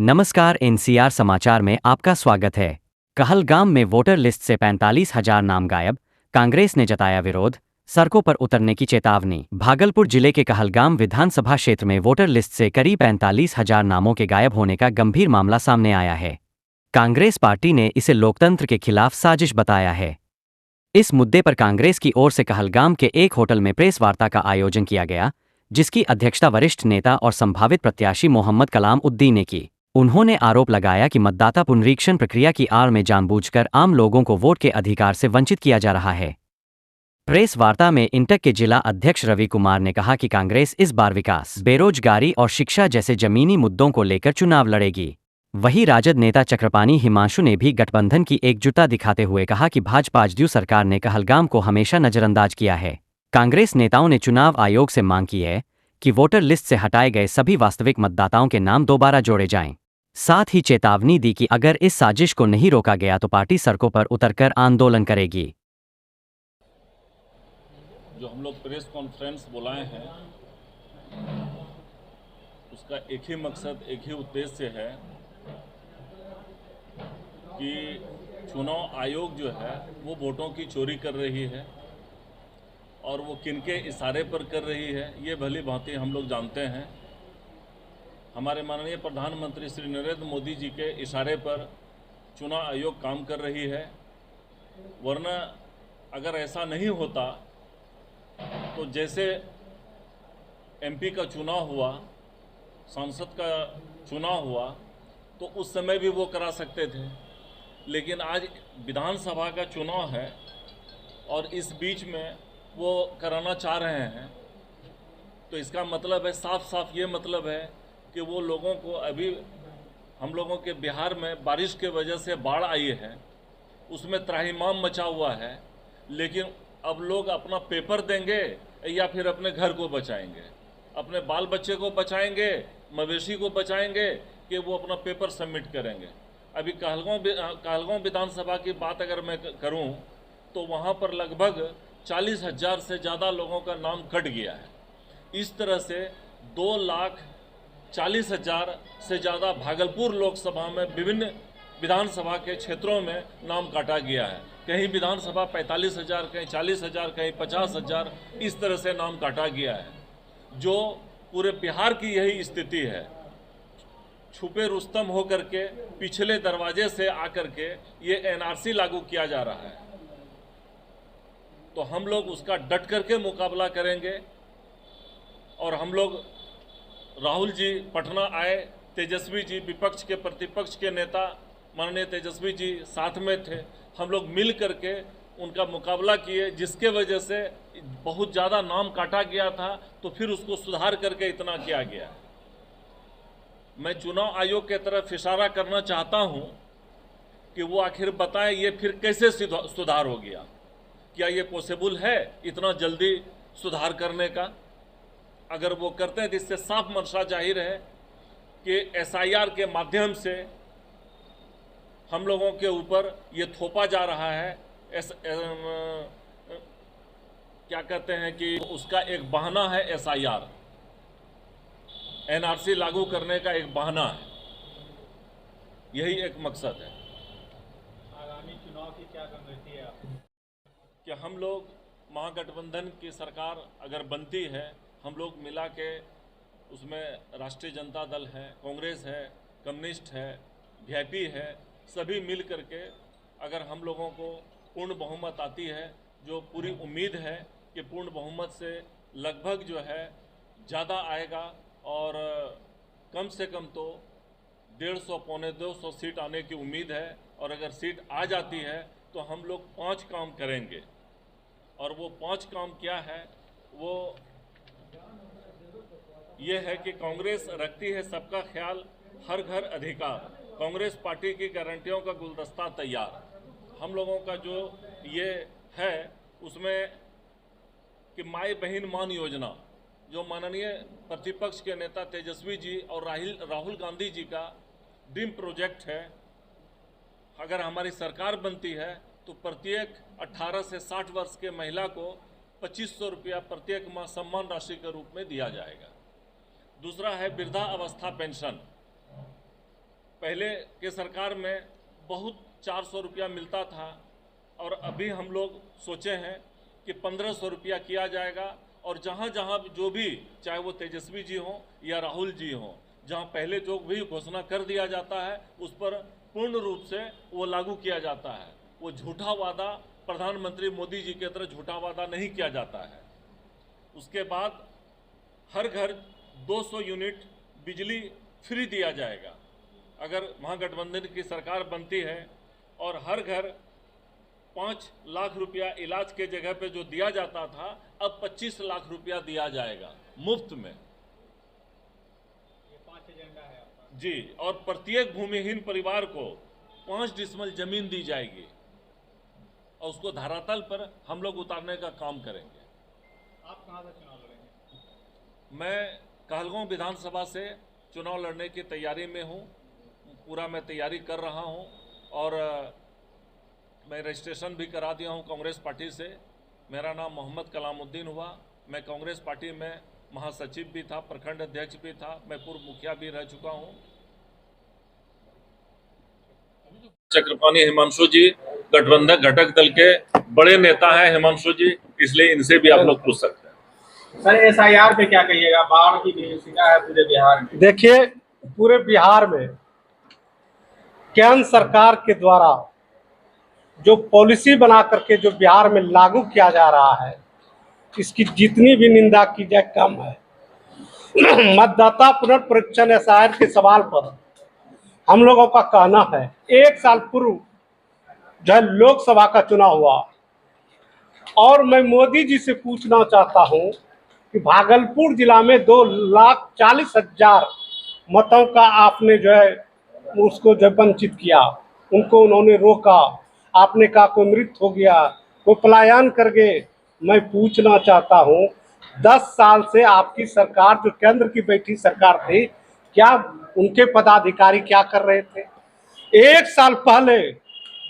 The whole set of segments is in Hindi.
नमस्कार, एनसीआर समाचार में आपका स्वागत है। कहलगाम में वोटर लिस्ट से 45,000 नाम गायब, कांग्रेस ने जताया विरोध, सड़कों पर उतरने की चेतावनी। भागलपुर जिले के कहलगाम विधानसभा क्षेत्र में वोटर लिस्ट से करीब 45,000 नामों के गायब होने का गंभीर मामला सामने आया है। कांग्रेस पार्टी ने इसे लोकतंत्र के खिलाफ साजिश बताया है। इस मुद्दे पर कांग्रेस की ओर से कहलगाम के एक होटल में प्रेस वार्ता का आयोजन किया गया, जिसकी अध्यक्षता वरिष्ठ नेता और संभावित प्रत्याशी मोहम्मद कलाम उद्दीन ने की। उन्होंने आरोप लगाया कि मतदाता पुनरीक्षण प्रक्रिया की आड़ में जानबूझकर आम लोगों को वोट के अधिकार से वंचित किया जा रहा है। प्रेस वार्ता में इंटक के जिला अध्यक्ष रवि कुमार ने कहा कि कांग्रेस इस बार विकास, बेरोजगारी और शिक्षा जैसे जमीनी मुद्दों को लेकर चुनाव लड़ेगी। वहीं राजद नेता चक्रपाणी हिमांशु ने भी गठबंधन की एकजुटता दिखाते हुए कहा कि भाजपा सरकार ने कहलगाम को हमेशा नजरअंदाज किया है। कांग्रेस नेताओं ने चुनाव आयोग से मांग की है कि वोटर लिस्ट से हटाए गए सभी वास्तविक मतदाताओं के नाम दोबारा जोड़े जाएं। साथ ही चेतावनी दी कि अगर इस साजिश को नहीं रोका गया तो पार्टी सड़कों पर उतरकर आंदोलन करेगी। जो हम लोग प्रेस कॉन्फ्रेंस बुलाए हैं, उसका एक ही मकसद, एक ही उद्देश्य है कि चुनाव आयोग जो है वो वोटों की चोरी कर रही है और वो किनके इशारे पर कर रही है ये भली भांति हम लोग जानते हैं। हमारे माननीय प्रधानमंत्री श्री नरेंद्र मोदी जी के इशारे पर चुनाव आयोग काम कर रही है, वरना अगर ऐसा नहीं होता तो जैसे एमपी का चुनाव हुआ, सांसद का चुनाव हुआ, तो उस समय भी वो करा सकते थे। लेकिन आज विधानसभा का चुनाव है और इस बीच में वो कराना चाह रहे हैं, तो इसका मतलब है, साफ साफ ये मतलब है कि वो लोगों को, अभी हम लोगों के बिहार में बारिश के वजह से बाढ़ आई है, उसमें त्राहिमाम मचा हुआ है, लेकिन अब लोग अपना पेपर देंगे या फिर अपने घर को बचाएंगे, अपने बाल बच्चे को बचाएंगे, मवेशी को बचाएंगे कि वो अपना पेपर सबमिट करेंगे। अभी कहलगांव विधानसभा की बात अगर मैं करूं तो वहां पर लगभग 40,000 से ज़्यादा लोगों का नाम कट गया है। इस तरह से 2,40,000 से ज़्यादा भागलपुर लोकसभा में विभिन्न विधानसभा के क्षेत्रों में नाम काटा गया है। कहीं विधानसभा 45,000, कहीं 40,000, कहीं 50,000, इस तरह से नाम काटा गया है। जो पूरे बिहार की यही स्थिति है, छुपे रुस्तम होकर के पिछले दरवाजे से आकर के ये एनआरसी लागू किया जा रहा है। तो हम लोग उसका डट करके मुकाबला करेंगे और हम लोग, राहुल जी पटना आए, तेजस्वी जी विपक्ष के प्रतिपक्ष के नेता माननीय तेजस्वी जी साथ में थे, हम लोग मिल करके उनका मुकाबला किए, जिसके वजह से बहुत ज़्यादा नाम काटा गया था, तो फिर उसको सुधार करके इतना किया गया। मैं चुनाव आयोग के तरफ इशारा करना चाहता हूं कि वो आखिर बताएं ये फिर कैसे सुधार हो गया, क्या ये पॉसिबल है इतना जल्दी सुधार करने का? अगर वो करते हैं तो इससे साफ मंशा जाहिर है कि एसआईआर के माध्यम से हम लोगों के ऊपर ये थोपा जा रहा है। क्या कहते हैं कि उसका एक बहाना है एसआईआर, एनआरसी लागू करने का एक बहाना है, यही एक मकसद है। आगामी चुनाव की क्या रणनीति है कि हम लोग, महागठबंधन की सरकार अगर बनती है, हम लोग मिला के उसमें राष्ट्रीय जनता दल है, कांग्रेस है, कम्युनिस्ट है, वीआईपी है, सभी मिल करके अगर हम लोगों को पूर्ण बहुमत आती है, जो पूरी उम्मीद है कि पूर्ण बहुमत से लगभग जो है ज़्यादा आएगा और कम से कम तो 150 पौने 200 सीट आने की उम्मीद है। और अगर सीट आ जाती है तो हम लोग 5 काम करेंगे, और वो 5 काम क्या है? वो ये है कि कांग्रेस रखती है सबका ख्याल, हर घर अधिकार, कांग्रेस पार्टी की गारंटियों का गुलदस्ता तैयार। हम लोगों का जो ये है उसमें कि माई बहन मान योजना, जो माननीय प्रतिपक्ष के नेता तेजस्वी जी और राहुल गांधी जी का ड्रीम प्रोजेक्ट है, अगर हमारी सरकार बनती है तो प्रत्येक 18 से 60 वर्ष के महिला को 2500 रुपया प्रत्येक माह सम्मान राशि के रूप में दिया जाएगा। दूसरा है वृद्धा अवस्था पेंशन, पहले के सरकार में बहुत 400 रुपया मिलता था और अभी हम लोग सोचे हैं कि 1500 रुपया किया जाएगा। और जहाँ जहाँ जो भी, चाहे वो तेजस्वी जी हों या राहुल जी हों, जहाँ पहले जो भी घोषणा कर दिया जाता है उस पर पूर्ण रूप से वो लागू किया जाता है। वो झूठा वादा प्रधानमंत्री मोदी जी की तरह झूठा वादा नहीं किया जाता है। उसके बाद हर घर 200 यूनिट बिजली फ्री दिया जाएगा अगर महागठबंधन की सरकार बनती है। और हर घर 5 लाख रुपया इलाज के जगह पे जो दिया जाता था, अब 25 लाख रुपया दिया जाएगा मुफ्त में। ये 5 एजेंडा है आपका जी, और प्रत्येक भूमिहीन परिवार को 5 डिसमिल जमीन दी जाएगी और उसको धरातल पर हम लोग उतारने का काम करेंगे। आप कहाँ से चुनाव लड़ेंगे? मैं कहलगांव विधानसभा से चुनाव लड़ने की तैयारी में हूँ। पूरा मैं तैयारी कर रहा हूँ और मैं रजिस्ट्रेशन भी करा दिया हूँ कांग्रेस पार्टी से। मेरा नाम मोहम्मद कलामुद्दीन हुआ। मैं कांग्रेस पार्टी में महासचिव भी था, प्रखंड अध्यक्ष भी था, मैं पूर्व मुखिया भी रह चुका हूँ। चक्रपाणी हिमांशु जी गठबंधन घटक दल के बड़े नेता हैं हिमांशु जी, इसलिए इनसे भी आप लोग पूछ सकते हैं। सर, SIR पे क्या कहिएगा? बाढ़ की विभीषिका है पूरे बिहार में। देखिए, पूरे बिहार में केंद्र सरकार के द्वारा जो पॉलिसी बना करके जो बिहार में लागू किया जा रहा है, इसकी जितनी भी निंदा की जाए कम है। मतदाता पुनर्परीक्षण SIR के सवाल पर हम लोगों का कहना है, 1 साल पूर्व जो है लोकसभा का चुनाव हुआ और मैं मोदी जी से पूछना चाहता हूं कि भागलपुर जिला में 2,40,000 मतों का आपने जो है उसको जब वंचित किया, उनको उन्होंने रोका, आपने कहा कोई मृत हो गया, कोई पलायन कर गए। मैं पूछना चाहता हूं, 10 साल से आपकी सरकार जो केंद्र की बैठी सरकार थी, क्या उनके पदाधिकारी क्या कर रहे थे? 1 साल पहले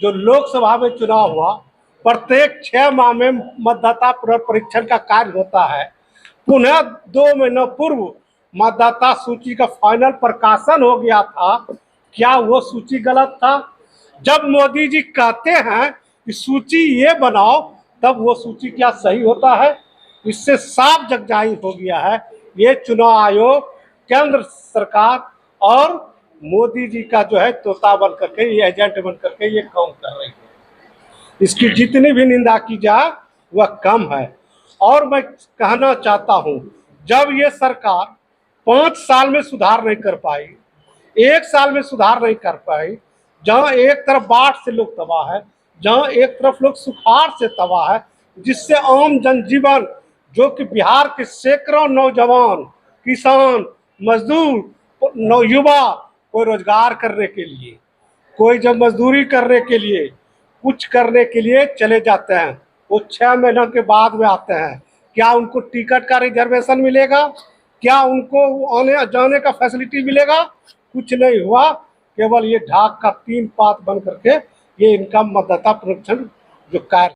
जो लोकसभा में चुनाव हुआ, प्रत्येक 6 माह में मतदाता पुनर्परीक्षण का कार्य होता है। पुनः 2 महीनों पूर्व मतदाता सूची का फाइनल प्रकाशन हो गया था। क्या वो सूची गलत था? जब मोदी जी कहते हैं कि सूची ये बनाओ, तब वो सूची क्या सही होता है? इससे साफ जगजाहिर हो गया है, ये चुनाव आयोग, केंद्र सरकार और मोदी जी का जो है तोता बन करके, ये एजेंट बन करके ये काम कर रही है। इसकी जितनी भी निंदा की जाए वह कम है। और मैं कहना चाहता हूं, जब ये सरकार 5 साल में सुधार नहीं कर पाई, 1 साल में सुधार नहीं कर पाई, जहां एक तरफ बाढ़ से लोग तबाह है, जहां एक तरफ लोग सुखाड़ से तबाह है, जिससे आम जनजीवन, जो कि बिहार के सैकड़ों नौजवान, किसान, मजदूर, युवा कोई रोजगार करने के लिए, कोई जब मजदूरी करने के लिए, कुछ करने के लिए चले जाते हैं, वो 6 महीनों के बाद में आते हैं। क्या उनको टिकट का रिजर्वेशन मिलेगा? क्या उनको आने जाने का फैसिलिटी मिलेगा? कुछ नहीं हुआ। केवल ये ढाक का 3 पात बन करके ये इनका मतदाता पुनरीक्षण जो कार्य